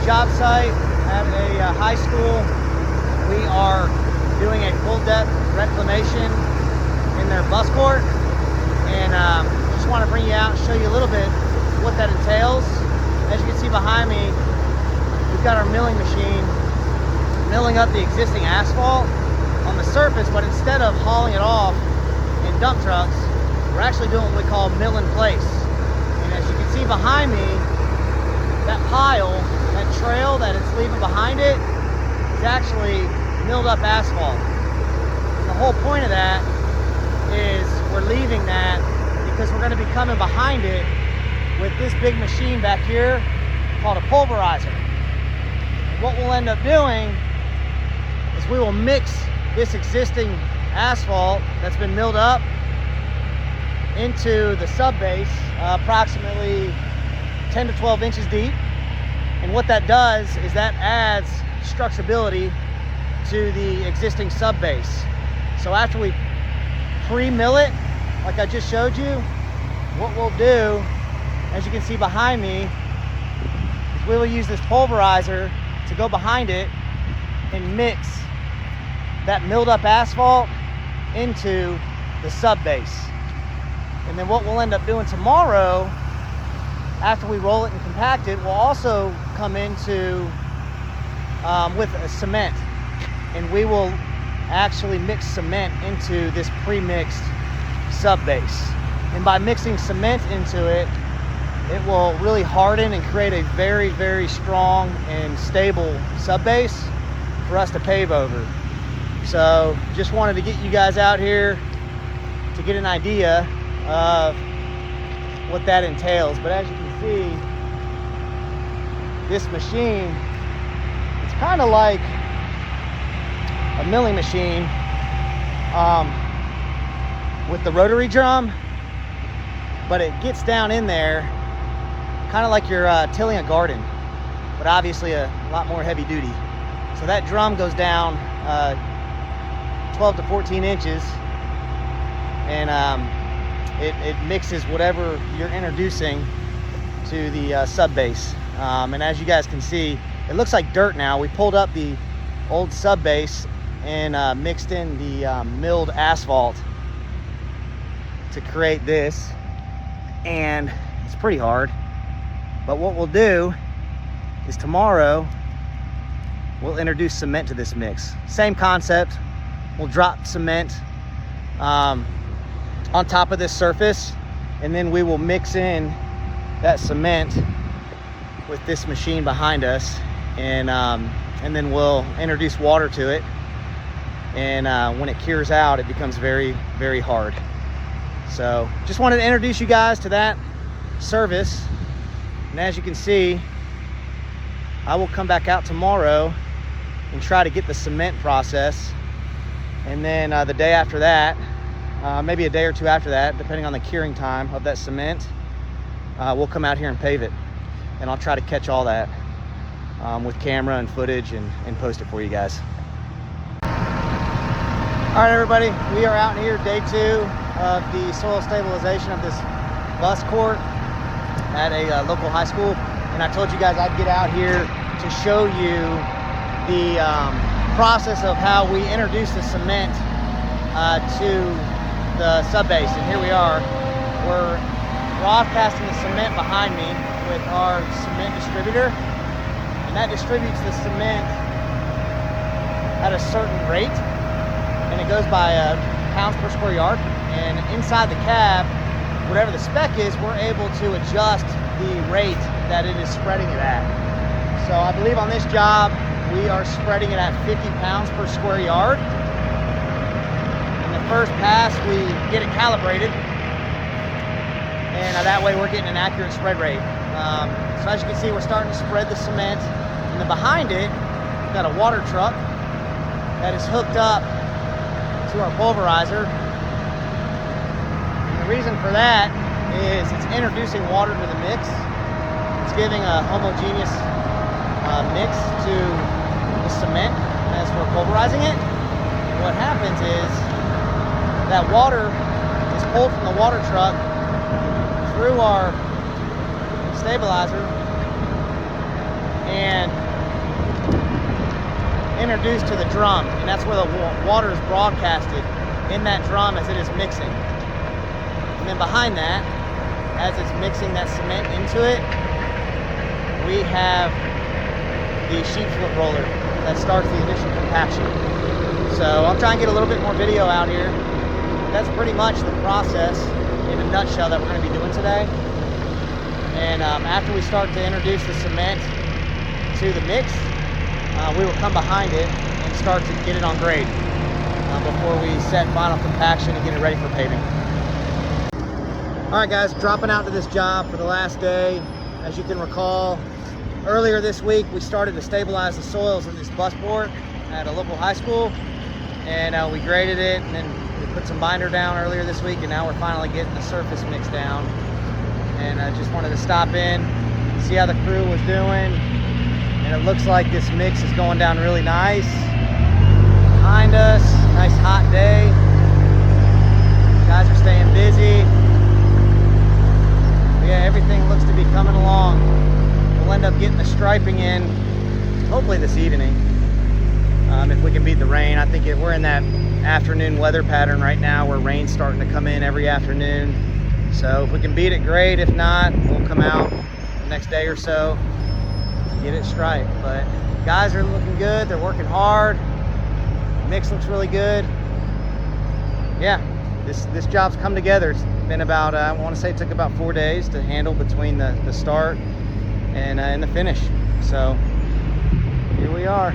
job site at a high school. We are doing a full depth reclamation in their bus court, and just want to bring you out and show you a little bit what that entails. As you can see behind me, we've got our milling machine milling up the existing asphalt on the surface, but instead of hauling it off in dump trucks, we're actually doing what we call mill in place. And as you can see behind me, that pile, that trail that it's leaving behind it, is actually milled up asphalt. And the whole point of that is we're leaving that because we're going to be coming behind it with this big machine back here called a pulverizer. And what we'll end up doing is we will mix this existing asphalt that's been milled up into the sub base, approximately 10 to 12 inches deep. And what that does is that adds structurability to the existing sub base. So after we pre-mill it, like I just showed you, what we'll do, as you can see behind me, is we will use this pulverizer to go behind it and mix that milled up asphalt into the sub base. And then what we'll end up doing tomorrow, after we roll it and compact it, we'll also come into with a cement, and we will actually mix cement into this pre-mixed sub base. And by mixing cement into it, it will really harden and create a very, very strong and stable sub base for us to pave over. So just wanted to get you guys out here to get an idea of what that entails. But as you can see, this machine, it's kind of like a milling machine with the rotary drum, but it gets down in there kind of like you're tilling a garden, but obviously a lot more heavy duty. So that drum goes down 12 to 14 inches, and it mixes whatever you're introducing to the sub base. And as you guys can see, it looks like dirt now. We pulled up the old sub base and mixed in the milled asphalt to create this, and it's pretty hard. But what we'll do is tomorrow we'll introduce cement to this mix. Same concept. We'll drop cement on top of this surface, and then we will mix in that cement with this machine behind us, and then we'll introduce water to it, and when it cures out, it becomes very, very hard. So just wanted to introduce you guys to that service. And as you can see, I will come back out tomorrow and try to get the cement process, and then the day after that, maybe a day or two after that, depending on the curing time of that cement, we'll come out here and pave it. And I'll try to catch all that with camera and footage and post it for you guys. All right, everybody, we are out here, day 2 of the soil stabilization of this bus court at a local high school. And I told you guys I'd get out here to show you the process of how we introduce the cement to the sub base. And here we are. We're broadcasting the cement behind me with our cement distributor, and that distributes the cement at a certain rate, and it goes by pounds per square yard. And inside the cab, whatever the spec is, we're able to adjust the rate that it is spreading it at. So I believe on this job we are spreading it at 50 pounds per square yard. In the first pass we get it calibrated, and that way we're getting an accurate spread rate. So as you can see, we're starting to spread the cement, and then behind it we've got a water truck that is hooked up to our pulverizer. And the reason for that is it's introducing water to the mix. It's giving a homogeneous mix to the cement as we're pulverizing it. What happens is that water is pulled from the water truck through our stabilizer, and and introduced to the drum, and that's where the water is broadcasted in that drum as it is mixing. And then behind that, as it's mixing that cement into it, we have the sheet foot roller that starts the initial compaction. So I'll try and get a little bit more video out here. That's pretty much the process in a nutshell that we're going to be doing today. And after we start to introduce the cement to the mix, we will come behind it and start to get it on grade before we set final compaction and get it ready for paving. All right guys, dropping out to this job for the last day. As you can recall, earlier this week we started to stabilize the soils of this bus bore at a local high school, and we graded it, and then we put some binder down earlier this week, and now we're finally getting the surface mix down. And I just wanted to stop in, see how the crew was doing, and it looks like this mix is going down really nice. Behind us, nice hot day. Guys are staying busy. But yeah, everything looks to be coming along. We'll end up getting the striping in, hopefully this evening, if we can beat the rain. I think we're in that afternoon weather pattern right now where rain's starting to come in every afternoon. So if we can beat it, great. If not, we'll come out the next day or so to get it striped. But guys are looking good. They're working hard. Mix looks really good. Yeah, this job's come together. It's been about, I want to say it took about 4 days to handle between the start and the finish. So here we are.